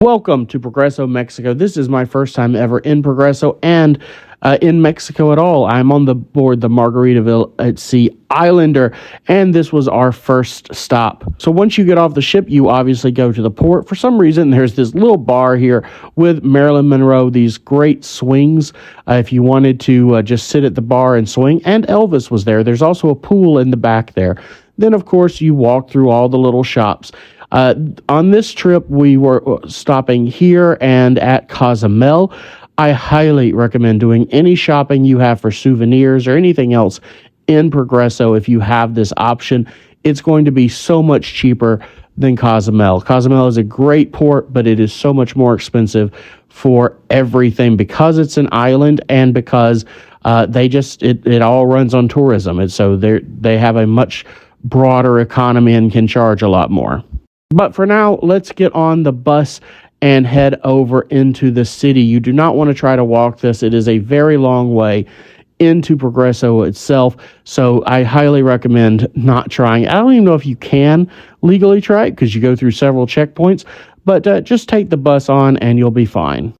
Welcome to Progreso, Mexico. This is my first time ever in Progreso and in Mexico at all. I'm on the board the Margaritaville at Sea Islander, and this was our first stop. So once you get off the ship, you obviously go to the port. For some reason, there's this little bar here with Marilyn Monroe, these great swings if you wanted to just sit at the bar and swing, and Elvis was there. There's also a pool in the back there. Then, of course, you walk through all the little shops. On this trip, we were stopping here and at Cozumel. I highly recommend doing any shopping you have for souvenirs or anything else in Progreso if you have this option. It's going to be so much cheaper than Cozumel. Cozumel is a great port, but it is so much more expensive for everything because it's an island and because it all runs on tourism. And so they have a much broader economy and can charge a lot more. But for now, let's get on the bus and head over into the city. You do not want to try to walk this. It is a very long way into Progreso itself, so I highly recommend not trying. I don't even know if you can legally try it because you go through several checkpoints, but just take the bus on and you'll be fine.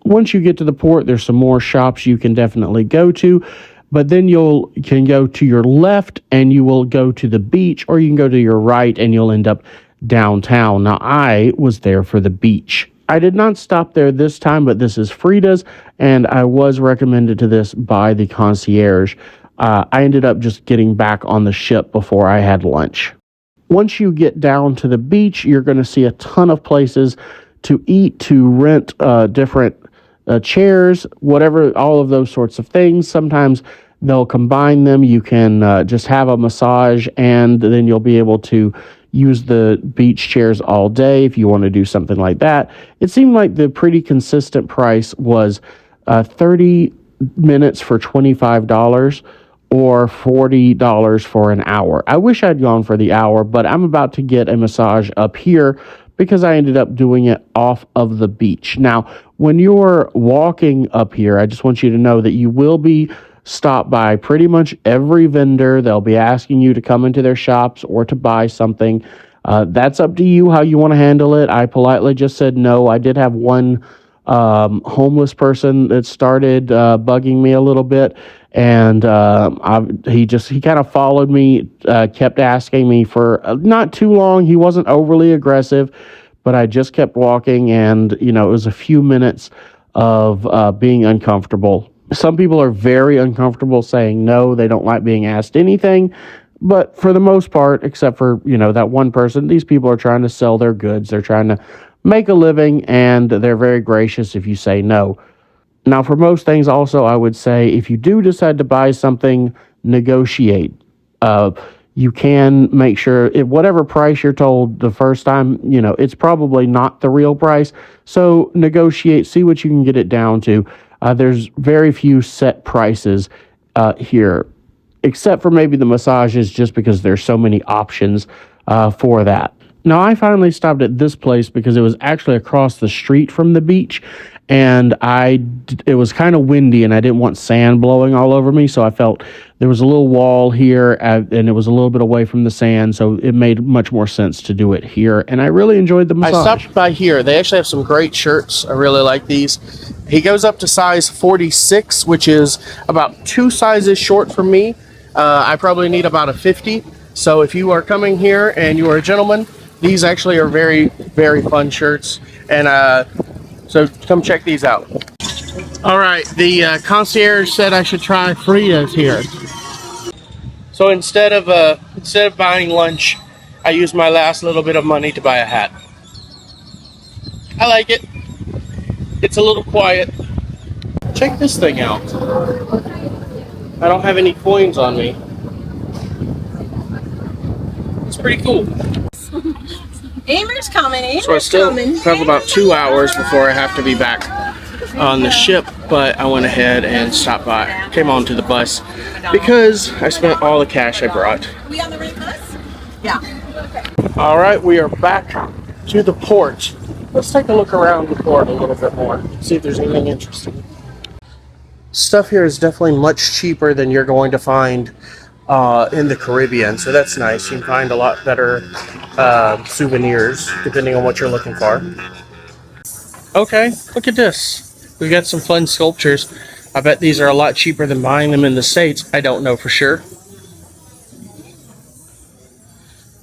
Once you get to the port, there's some more shops you can definitely go to, but then you can go to your left and you will go to the beach, or you can go to your right and you'll end up downtown. Now, I was there for the beach. I did not stop there this time, but this is Frida's, and I was recommended to this by the concierge. I ended up just getting back on the ship before I had lunch. Once you get down to the beach, you're going to see a ton of places to eat, to rent different chairs, whatever, all of those sorts of things. Sometimes they'll combine them. You can just have a massage, and then you'll be able to use the beach chairs all day if you want to do something like that. It seemed like the pretty consistent price was 30 minutes for $25 or $40 for an hour. I wish I'd gone for the hour, but I'm about to get a massage up here because I ended up doing it off of the beach. Now, when you're walking up here, I just want you to know that you will be stopped by pretty much every vendor. They'll be asking you to come into their shops or to buy something. That's up to you how you want to handle it. I politely just said no. I did have one homeless person that started bugging me a little bit, and he kind of followed me, kept asking me for not too long. He wasn't overly aggressive, but I just kept walking, and it was a few minutes of being uncomfortable. Some people are very uncomfortable saying no. They don't like being asked anything. But for the most part, except for, that one person, these people are trying to sell their goods. They're trying to make a living, and they're very gracious if you say no. Now, for most things also, I would say if you do decide to buy something, negotiate. You can make sure whatever price you're told the first time, it's probably not the real price. So negotiate, see what you can get it down to. There's very few set prices here, except for maybe the massages, just because there's so many options for that. Now, I finally stopped at this place because it was actually across the street from the beach, and it was kind of windy, and I didn't want sand blowing all over me, so I felt there was a little wall here, and it was a little bit away from the sand, so it made much more sense to do it here, and I really enjoyed the massage. I stopped by here. They actually have some great shirts. I really like these. He goes up to size 46, which is about 2 sizes short from me. I probably need about a 50, so if you are coming here and you are a gentleman, these actually are very, very fun shirts, and so come check these out. All right, the concierge said I should try Frida's here. So instead of buying lunch, I used my last little bit of money to buy a hat. I like it. It's a little quiet. Check this thing out. I don't have any coins on me. It's pretty cool. Amer's coming. So I still have about 2 hours before I have to be back on the ship, but I went ahead and stopped by, came onto the bus because I spent all the cash I brought. Are we on the right bus? Yeah. All right, we are back to the port. Let's take a look around the port a little bit more, see if there's anything interesting. Stuff here is definitely much cheaper than you're going to find in the Caribbean, so that's nice. You can find a lot better souvenirs depending on what you're looking for. Okay, look at this. We got some fun sculptures. I bet these are a lot cheaper than buying them in the States. I don't know for sure.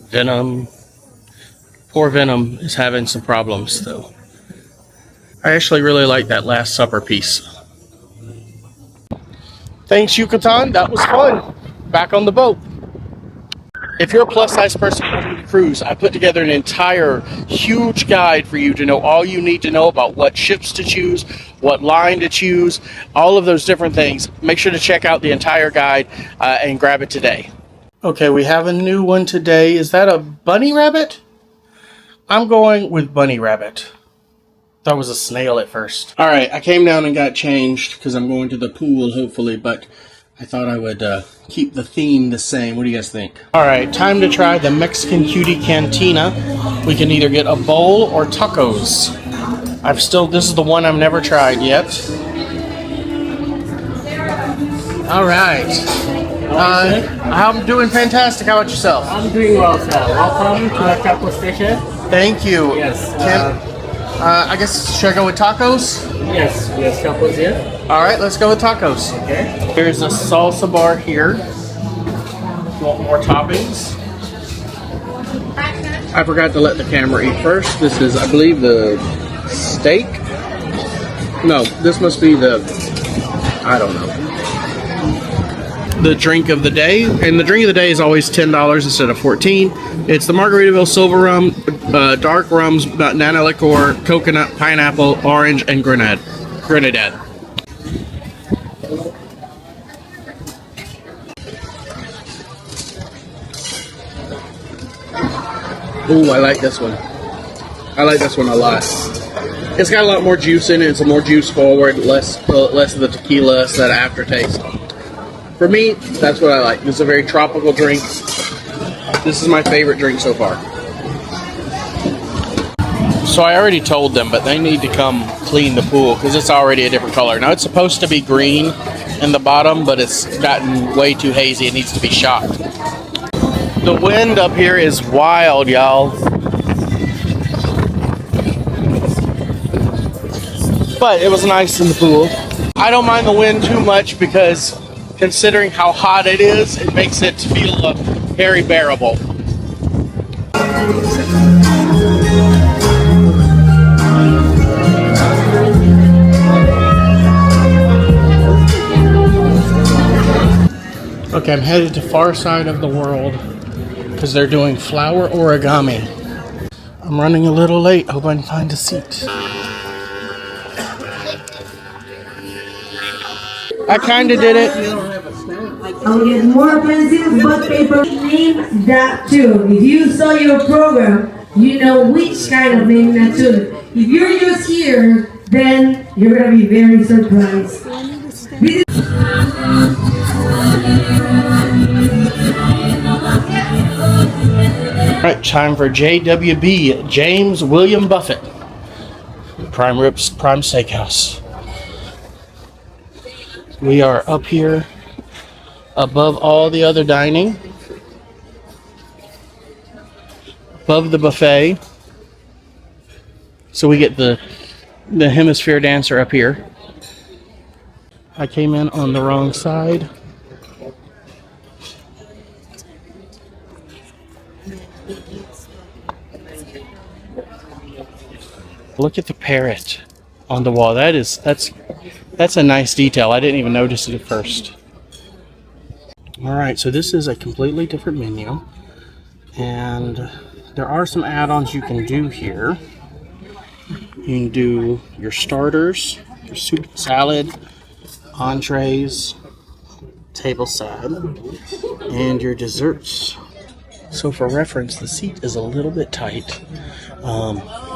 Venom. Poor Venom is having some problems, though. I actually really like that Last Supper piece. Thanks, Yucatan. That was fun. Back on the boat. If you're a plus-size person on the cruise, I put together an entire huge guide for you to know all you need to know about what ships to choose, what line to choose, all of those different things. Make sure to check out the entire guide and grab it today. Okay, we have a new one today. Is that a bunny rabbit? I'm going with bunny rabbit. That was a snail at first. All right, I came down and got changed because I'm going to the pool, hopefully, but I thought I would keep the theme the same. What do you guys think? All right, time to try the Mexican Cutie Cantina. We can either get a bowl or tacos. This is the one I've never tried yet. All right. I'm doing fantastic. How about yourself? I'm doing well, sir. Welcome to the taco station. Thank you. Yes. I guess, should I go with tacos? Yes, we have tacos here. All right, let's go with tacos. Okay. There's a salsa bar here. Want more toppings? I forgot to let the camera eat first. This is, I believe, the steak. No, this must be the, I don't know. The drink of the day, and the drink of the day is always $10 instead of $14. It's the Margaritaville Silver Rum, dark rums, banana liqueur, coconut, pineapple, orange, and grenadine. Ooh, I like this one. I like this one a lot. It's got a lot more juice in it. It's a more juice forward, less of the tequila, less that aftertaste. For me, that's what I like. This is a very tropical drink. This is my favorite drink so far. So I already told them, but they need to come clean the pool because it's already a different color. Now it's supposed to be green in the bottom, but it's gotten way too hazy. It needs to be shot. The wind up here is wild, y'all. But it was nice in the pool. I don't mind the wind too much because considering how hot it is, it makes it feel very bearable. Okay, I'm headed to far side of the world because they're doing flower origami. I'm running a little late. Hope I can find a seat. I kind of did it. I'll get more pencils, but paper. Name that tune. If you saw your program, you know which kind of name that tune. If you're just here, then you're gonna be very surprised. Alright, time for JWB, James William Buffett. Prime Steakhouse. We are up here above all the other dining, above the buffet. So we get the hemisphere dancer up here. I came in on the wrong side. Look at the parrot on the wall. That's a nice detail. I didn't even notice it at first. Alright, so this is a completely different menu. And there are some add-ons you can do here. You can do your starters, your soup, salad, entrees, table side, and your desserts. So for reference, the seat is a little bit tight.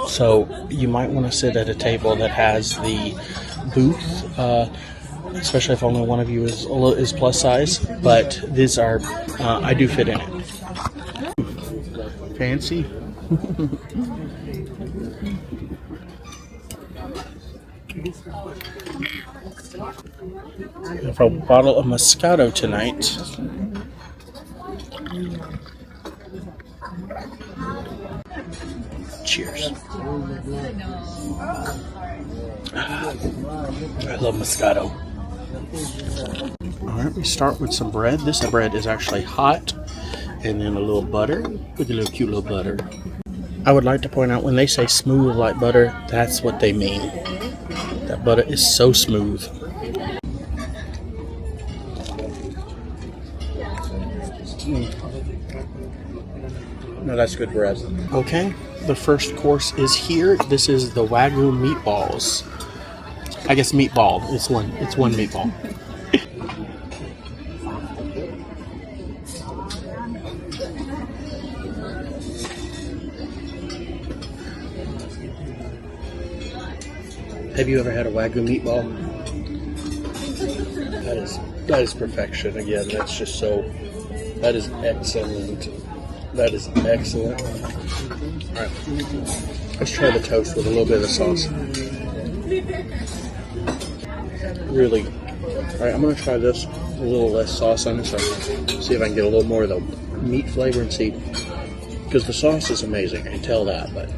So you might want to sit at a table that has the booth, especially if only one of you is plus size. But these are, I do fit in it. Fancy. For a bottle of Moscato tonight. Cheers. I love Moscato. Alright, we start with some bread. This bread is actually hot. And then a little butter. Look at a little cute little butter. I would like to point out when they say smooth like butter, that's what they mean. That butter is so smooth. No, that's good bread. Okay, the first course is here. This is the Wagyu meatballs. I guess meatball. It's one meatball. Have you ever had a Wagyu meatball? That is perfection. Again, that's just so. That is excellent. That is excellent. All right, let's try the toast with a little bit of the sauce. Really. All right, I'm gonna try this with a little less sauce on it, so see if I can get a little more of the meat flavor and see, because the sauce is amazing. I can tell that, but.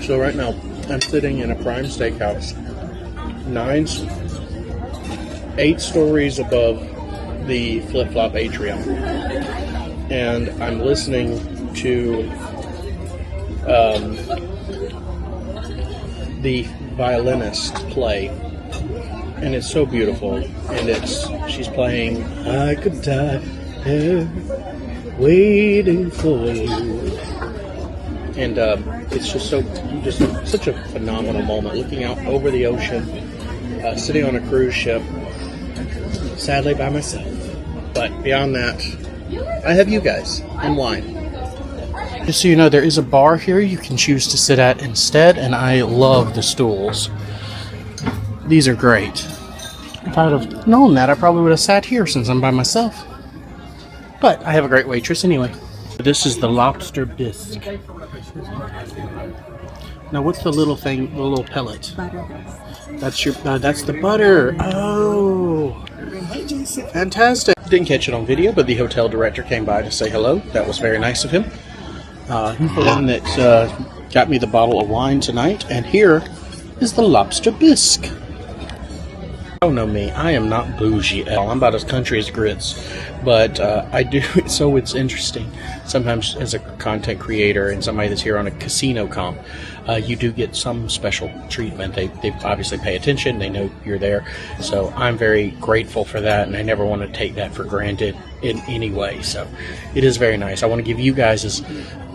So right now, I'm sitting in a Prime Steakhouse, 8 stories above the flip-flop atrium, and I'm listening to the violinist play, and it's so beautiful. And she's playing "I Could Die Here Waiting for You," and it's just such a phenomenal moment, looking out over the ocean, sitting on a cruise ship, sadly by myself. But beyond that, I have you guys and wine. Just so you know, there is a bar here you can choose to sit at instead, and I love the stools. These are great. If I would have known that, I probably would have sat here since I'm by myself. But I have a great waitress anyway. This is the lobster bisque. Now, what's the little thing, the little pellet? Butter. That's the butter. Oh, fantastic. Didn't catch it on video, but the hotel director came by to say hello. That was very nice of him. He's the one that got me the bottle of wine tonight. And here is the lobster bisque. Don't know me, I am not bougie at all. I'm about as country as grits, but I do. So it's interesting. Sometimes, as a content creator and somebody that's here on a casino comp, you do get some special treatment. They obviously pay attention. They know you're there. So I'm very grateful for that, and I never want to take that for granted in any way. So it is very nice. I want to give you guys as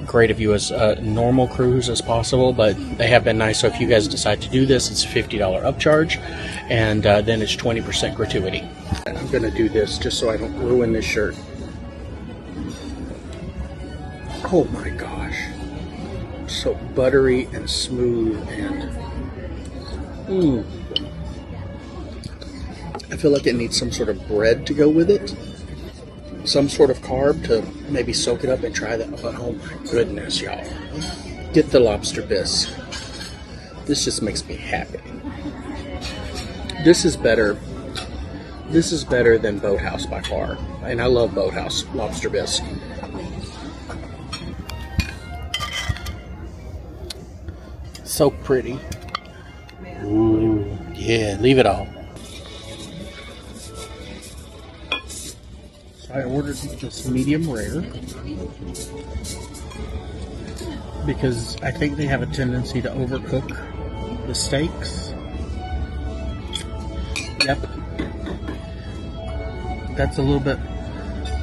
great of you as a normal cruise as possible, but they have been nice. So if you guys decide to do this, it's a $50 upcharge, and then it's 20% gratuity. I'm going to do this just so I don't ruin this shirt. Oh my gosh. So buttery and smooth, and I feel like it needs some sort of bread to go with it. Some sort of carb to maybe soak it up and try that. But oh my goodness, y'all. Get the lobster bisque. This just makes me happy. This is better. This is better than Boathouse by far. And I love Boathouse lobster bisque. So pretty. Ooh, yeah, leave it all. I ordered just medium rare because I think they have a tendency to overcook the steaks. Yep. That's a little bit,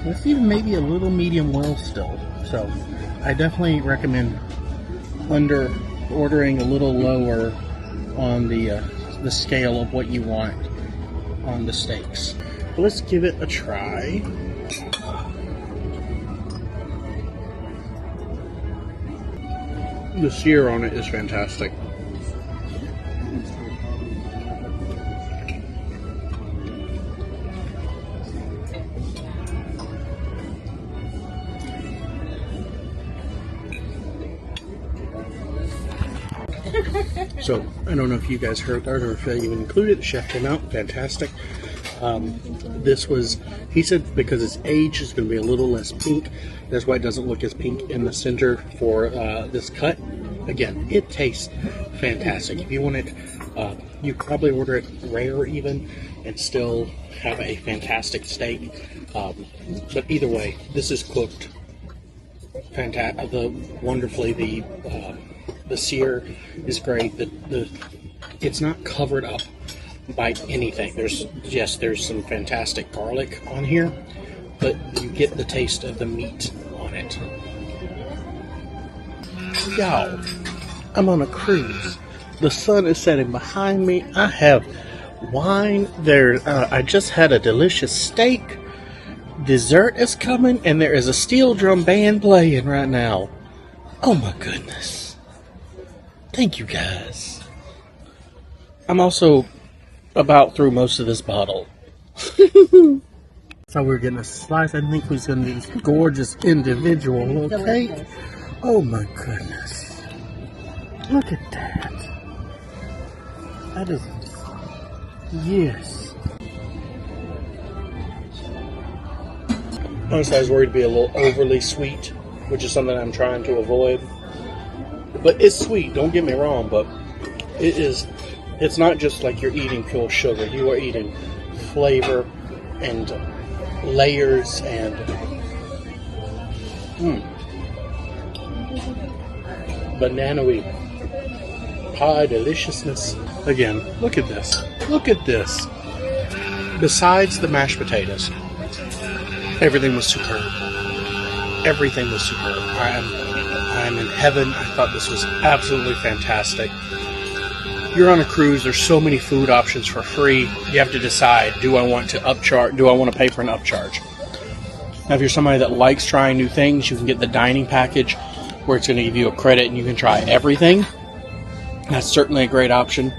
that's even maybe a little medium well still. So I definitely recommend ordering a little lower on the scale of what you want on the steaks. But let's give it a try. The sear on it is fantastic. So I don't know if you guys heard that or if I even included. The chef came out, fantastic. This was, he said, because it's aged, it's going to be a little less pink. That's why it doesn't look as pink in the center for this cut. Again, it tastes fantastic. If you want it, you probably order it rare even and still have a fantastic steak. But either way, this is cooked fantastic. Wonderfully. The sear is great. It's not covered up by anything. There's some fantastic garlic on here, but you get the taste of the meat on it. Y'all, I'm on a cruise. The sun is setting behind me. I have wine there. I just had a delicious steak. Dessert is coming, and there is a steel drum band playing right now. Oh my goodness. Thank you guys. I'm also about through most of this bottle. So we're getting a slice. I think we're going to do this gorgeous individual little cake. Oh my goodness. Look at that. That is, yes. Honestly, I was worried to be a little overly sweet, which is something I'm trying to avoid. But it's sweet, don't get me wrong, but it's not just like you're eating pure sugar. You are eating flavor and layers and banana-y pie deliciousness. Again, look at this. Look at this. Besides the mashed potatoes, everything was superb. Everything was superb. I'm in heaven. I thought this was absolutely fantastic. You're on a cruise. There's so many food options for free. You have to decide, do I want to upcharge? Do I want to pay for an upcharge? Now, if you're somebody that likes trying new things, you can get the dining package where it's going to give you a credit and you can try everything. That's certainly a great option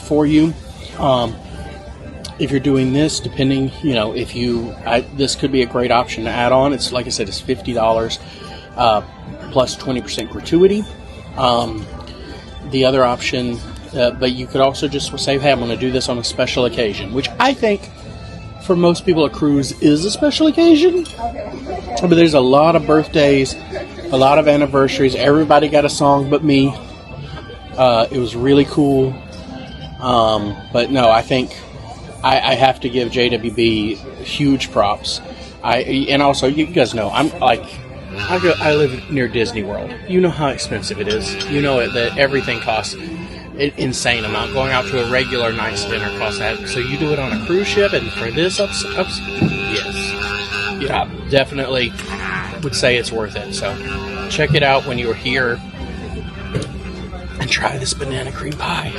for you. If you're doing this, depending, this could be a great option to add on. It's like I said, it's $50 plus 20% gratuity. The other option, but you could also just say, hey, I'm going to do this on a special occasion, which I think for most people a cruise is a special occasion. But there's a lot of birthdays, a lot of anniversaries. Everybody got a song but me. It was really cool. But no, I think I have to give JWB huge props. And also, you guys know, I live near Disney World. You know how expensive it is. You know that everything costs an insane amount. Going out to a regular nice dinner costs that. So you do it on a cruise ship, and for this, yes. Yeah, definitely would say it's worth it. So check it out when you're here and try this banana cream pie.